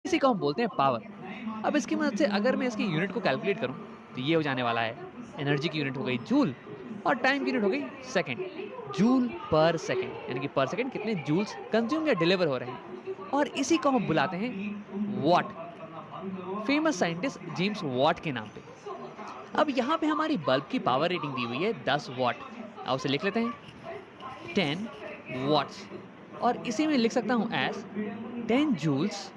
इसी को हम बोलते हैं पावर। अब इसकी मदद से अगर मैं इसकी यूनिट को कैलकुलेट करूं तो ये हो जाने वाला है, एनर्जी की यूनिट हो गई जूल और टाइम की यूनिट हो गई सेकंड। जूल पर सेकंड यानी कि पर सेकंड कितने जूल्स कंज्यूम या डिलीवर हो रहे हैं। और इसी को हम बुलाते हैं what, famous scientist James Watt के नाम पे। अब यहाँ पे हमारी बल्ब की पावर रेटिंग दी हुई है 10 वॉट। अब उसे लिख लेते हैं 10 वॉट्स, और इसी में लिख सकता हूँ एज 10 जूल्स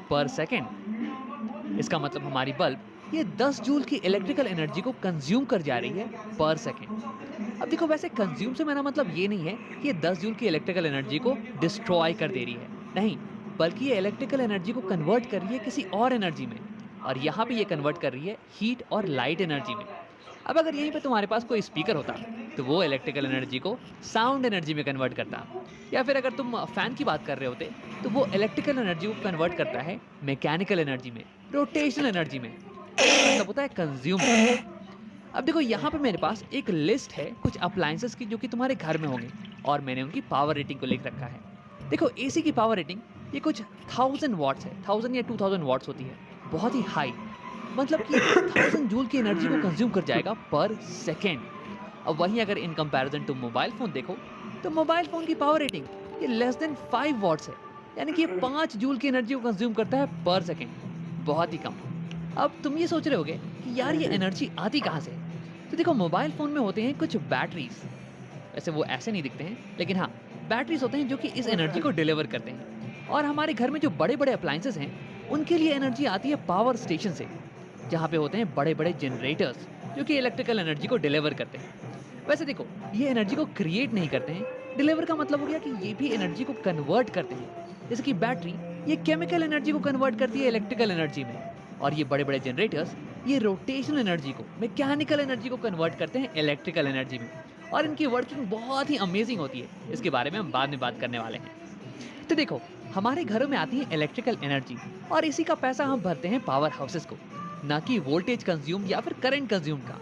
पर सेकेंड। इसका मतलब हमारी बल्ब ये 10 जूल की इलेक्ट्रिकल एनर्जी को कंज्यूम कर जा रही है पर सेकेंड। अब देखो, वैसे कंज्यूम से मेरा मतलब ये नहीं है कि ये 10 जूल की इलेक्ट्रिकल एनर्जी को डिस्ट्रॉय कर दे रही है, नहीं, बल्कि ये इलेक्ट्रिकल एनर्जी को कन्वर्ट कर रही है किसी और एनर्जी में। और यहाँ पे ये कन्वर्ट कर रही है हीट और लाइट एनर्जी में। अब अगर यहीं पे तुम्हारे पास कोई स्पीकर होता तो वो इलेक्ट्रिकल एनर्जी को साउंड एनर्जी में कन्वर्ट करता, या फिर अगर तुम फैन की बात कर रहे होते तो वो इलेक्ट्रिकल एनर्जी को कन्वर्ट करता है मैकेनिकल एनर्जी में, रोटेशनल एनर्जी में। इसका मतलब होता है कंज्यूम। अब देखो, यहाँ पे मेरे पास एक लिस्ट है कुछ अप्लायंसेस की जो कि तुम्हारे घर में होंगे, और मैंने उनकी पावर रेटिंग को लिख रखा है। देखो, एसी की पावर रेटिंग ये कुछ 1000 वॉट्स है, 1000 या 2000 वॉट्स होती है, बहुत ही हाई। मतलब कि 1000 जूल की एनर्जी को कंज्यूम कर जाएगा पर सेकेंड। अब वहीं अगर इन कंपैरिजन तुम मोबाइल फ़ोन देखो तो मोबाइल फ़ोन की पावर रेटिंग ये लेस देन 5 वॉट्स है, यानी कि ये 5 जूल की एनर्जी को कंज्यूम करता है पर सेकेंड, बहुत ही कम। अब तुम ये सोच रहे होगे कि यार ये एनर्जी आती कहाँ से है? तो देखो, मोबाइल फ़ोन में होते हैं कुछ बैटरीज। वैसे वो ऐसे नहीं दिखते हैं, लेकिन हाँ, बैटरीज होते हैं जो कि इस एनर्जी को डिलीवर करते हैं। और हमारे घर में जो बड़े बड़े अप्लायंसेस हैं उनके लिए एनर्जी आती है पावर स्टेशन से, जहाँ पे होते हैं बड़े बड़े जनरेटर्स जो कि इलेक्ट्रिकल एनर्जी को डिलीवर करते हैं। वैसे देखो, ये एनर्जी को क्रिएट नहीं करते हैं, डिलीवर का मतलब हो गया कि ये भी एनर्जी को कन्वर्ट करते हैं। जैसे कि बैटरी ये केमिकल एनर्जी को कन्वर्ट करती है इलेक्ट्रिकल एनर्जी में, और ये बड़े बड़े जनरेटर्स ये रोटेशनल एनर्जी को, मैकेनिकल एनर्जी को कन्वर्ट करते हैं इलेक्ट्रिकल एनर्जी में। और इनकी वर्किंग बहुत ही अमेजिंग होती है, इसके बारे में हम बाद में बात करने वाले हैं। तो देखो, हमारे घरों में आती है इलेक्ट्रिकल एनर्जी, और इसी का पैसा हम भरते हैं पावर हाउसेस को, ना कि वोल्टेज कंज्यूम या फिर करंट कंज्यूम का।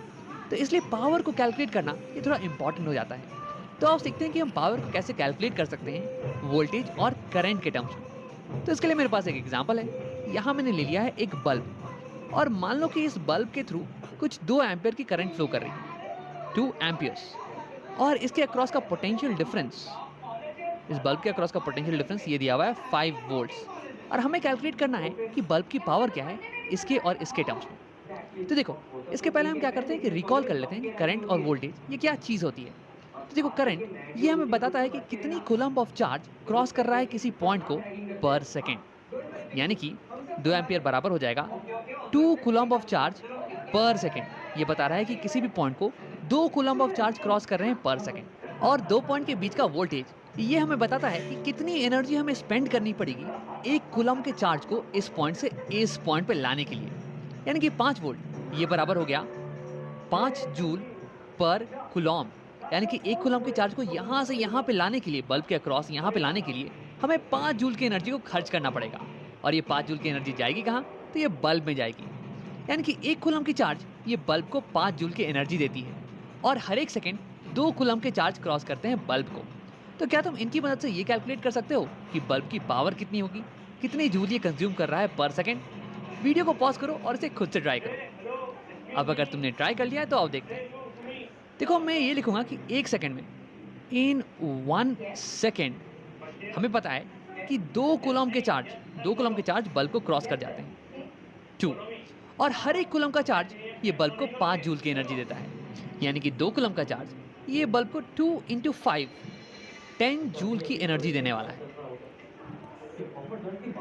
तो इसलिए पावर को कैलकुलेट करना ये थोड़ा इंपॉर्टेंट हो जाता है। तो आप सीखते हैं कि हम पावर को कैसे कैलकुलेट कर सकते हैं वोल्टेज और करंट के टर्म्स में। तो इसके लिए मेरे पास एक एग्जांपल है। यहाँ मैंने ले लिया है एक बल्ब, और मान लो कि इस बल्ब के थ्रू कुछ 2 एम्पियर की करंट फ्लो कर रही है, 2 एम्पियर्स। और इसके अक्रॉस का पोटेंशियल डिफरेंस, इस बल्ब के अक्रॉस का पोटेंशियल डिफरेंस ये दिया हुआ है 5 वोल्ट्स। और हमें कैलकुलेट करना है कि बल्ब की पावर क्या है इसके और इसके टर्म्स में। तो देखो, इसके पहले हम क्या करते हैं कि रिकॉल कर लेते हैं कि करंट और वोल्टेज ये क्या चीज़ होती है। तो देखो, करंट ये हमें बताता है कि कितनी कूलम्ब ऑफ चार्ज क्रॉस कर रहा है किसी पॉइंट को पर सेकेंड, यानी कि 2 एम्पियर बराबर हो जाएगा 2 कूलम्ब ऑफ चार्ज पर सेकेंड। ये बता रहा है कि किसी भी पॉइंट को 2 कूलम्ब ऑफ चार्ज क्रॉस कर रहे हैं पर सेकेंड। और 2 पॉइंट के बीच का वोल्टेज ये हमें बताता है कि कितनी एनर्जी हमें स्पेंड करनी पड़ेगी 1 कूलम्ब के चार्ज को इस पॉइंट से इस पॉइंट पे लाने के लिए, यानी कि 5 वोल्ट ये बराबर हो गया 5 जूल पर कूलम्ब। यानी कि 1 कूलम्ब के चार्ज को यहाँ से यहाँ पे लाने के लिए, बल्ब के अक्रॉस यहाँ पे लाने के लिए हमें 5 जूल की एनर्जी को खर्च करना पड़ेगा। और ये 5 जूल की एनर्जी जाएगी कहाँ? तो ये बल्ब में जाएगी। यानी कि 1 कूलम्ब की चार्ज ये बल्ब को 5 जूल की एनर्जी देती है, और हर एक सेकेंड 2 कूलम्ब के चार्ज क्रॉस करते हैं बल्ब को। तो क्या तुम इनकी मदद से ये कैलकुलेट कर सकते हो कि बल्ब की पावर कितनी होगी, कितनी जूल ये कंज्यूम कर रहा है पर सेकेंड? वीडियो को पॉज करो और इसे खुद से ट्राई करो। अब अगर तुमने ट्राई कर लिया है तो आओ देखते हैं। देखो, मैं ये लिखूंगा कि 1 सेकेंड में, इन 1 सेकेंड हमें पता है कि 2 कूलम्ब के चार्ज, 2 कूलम्ब के चार्ज बल्ब को क्रॉस कर जाते हैं 2, और हर एक कूलम्ब का चार्ज ये बल्ब को 5 जूल की एनर्जी देता है। यानी कि 2 कूलम्ब का चार्ज ये बल्ब को 2 इंटू 5 10 जूल की एनर्जी देने वाला है।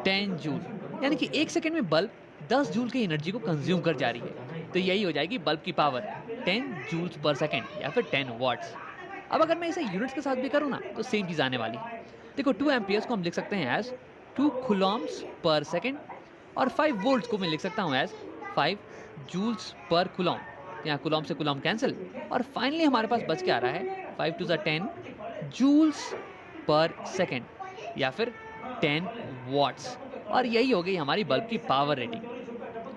10 जूल, यानी कि 1 सेकेंड में बल्ब 10 जूल की एनर्जी को कंज्यूम कर जा रही है। तो यही हो जाएगी बल्ब की पावर, 10 जूल्स पर सेकेंड या फिर 10 वॉट्स। अब अगर मैं इसे यूनिट्स के साथ भी करूँ ना तो सेम चीज़ आने वाली है। देखो, 2 एम्पियर्स को हम लिख सकते हैं एज 2 कूलम्ब्स पर सेकेंड, और 5 वोल्ट्स को मैं लिख सकता हूँ एज 5 जूल्स पर कूलम्ब। यहाँ कूलम्ब से कूलम्ब कैंसिल, और फाइनली हमारे पास बच के आ रहा है 5 टू 10 जूल्स पर सेकेंड या फिर 10 वॉट्स। और यही हो गई हमारी बल्ब की पावर रेटिंग।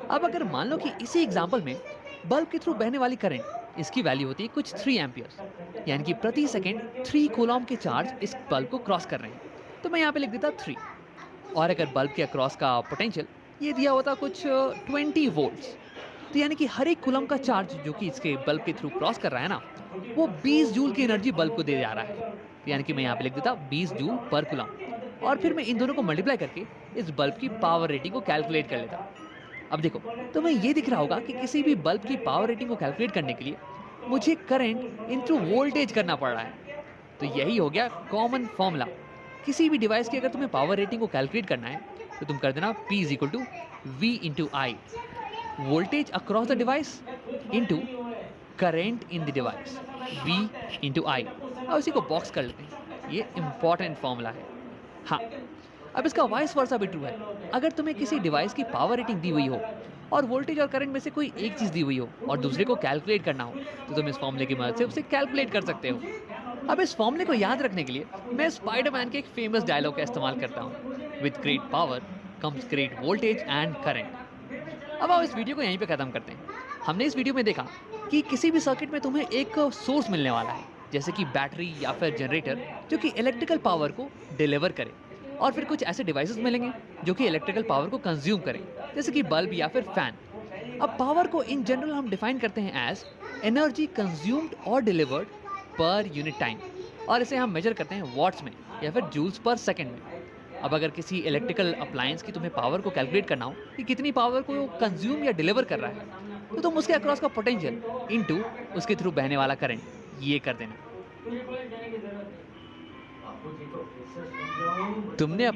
अब अगर मान लो कि इसी एग्जांपल में बल्ब के थ्रू बहने वाली करंट इसकी वैल्यू होती है कुछ 3 एम्पियर्स, यानी कि प्रति सेकंड 3 कूलम्ब के चार्ज इस बल्ब को क्रॉस कर रहे हैं। तो मैं यहाँ पे लिख देता 3। और अगर बल्ब के अक्रॉस का पोटेंशियल ये दिया होता कुछ 20 वोल्ट्स, तो यानी कि हर एक कूलम का चार्ज जो कि इसके बल्ब के थ्रू क्रॉस कर रहा है ना, वो 20 जूल की एनर्जी बल्ब को दे जा रहा है। तो यानी कि मैं यहाँ पे लिख देता 20 जूल पर कूलम, और फिर मैं इन दोनों को मल्टीप्लाई करके इस बल्ब की पावर रेटिंग को कैलकुलेट कर लेता। अब देखो, तुम्हें ये दिख रहा होगा कि किसी भी बल्ब की पावर रेटिंग को कैलकुलेट करने के लिए मुझे करंट इनटू वोल्टेज करना पड़ रहा है। तो यही हो गया कॉमन फॉर्मूला। किसी भी डिवाइस की अगर तुम्हें पावर रेटिंग को कैलकुलेट करना है तो तुम कर देना P is equal to V into I, voltage across the device into current in the device, V into I. और उसी को बॉक्स कर लेते हैं, ये इंपॉर्टेंट फॉर्मूला है। हाँ, अब इसका वाइस वर्सा भी ट्रू है। अगर तुम्हें किसी डिवाइस की पावर रेटिंग दी हुई हो और वोल्टेज और करंट में से कोई एक चीज़ दी हुई हो और दूसरे को कैलकुलेट करना हो, तो तुम इस फॉर्मूले की मदद से उसे कैलकुलेट कर सकते हो। अब इस फॉर्मूले को याद रखने के लिए मैं स्पाइडरमैन के एक फेमस डायलॉग का इस्तेमाल करता हूँ, with great power comes great voltage and current. अब आओ इस वीडियो को यहीं पे ख़त्म करते हैं। हमने इस वीडियो में देखा कि किसी भी सर्किट में तुम्हें एक सोर्स मिलने वाला है, जैसे कि बैटरी या फिर जनरेटर, जो कि इलेक्ट्रिकल पावर को डिलीवर करे, और फिर कुछ ऐसे डिवाइसेस मिलेंगे जो कि इलेक्ट्रिकल पावर को कंज्यूम करें, जैसे कि बल्ब या फिर फैन। अब पावर को इन जनरल हम डिफाइन करते हैं एज एनर्जी कंज्यूम्ड और डिलीवर्ड पर यूनिट टाइम, और इसे हम मेजर करते हैं वॉट्स में या फिर जूल्स पर सेकेंड में। अब अगर किसी इलेक्ट्रिकल अप्लायंस की तुम्हें पावर को कैलकुलेट करना हो कि कितनी पावर को कंज्यूम या डिलीवर कर रहा है, तो तुम उसके अक्रॉस का पोटेंशियल इनटू उसके थ्रू बहने वाला करंट ये कर देना। तुमने अपने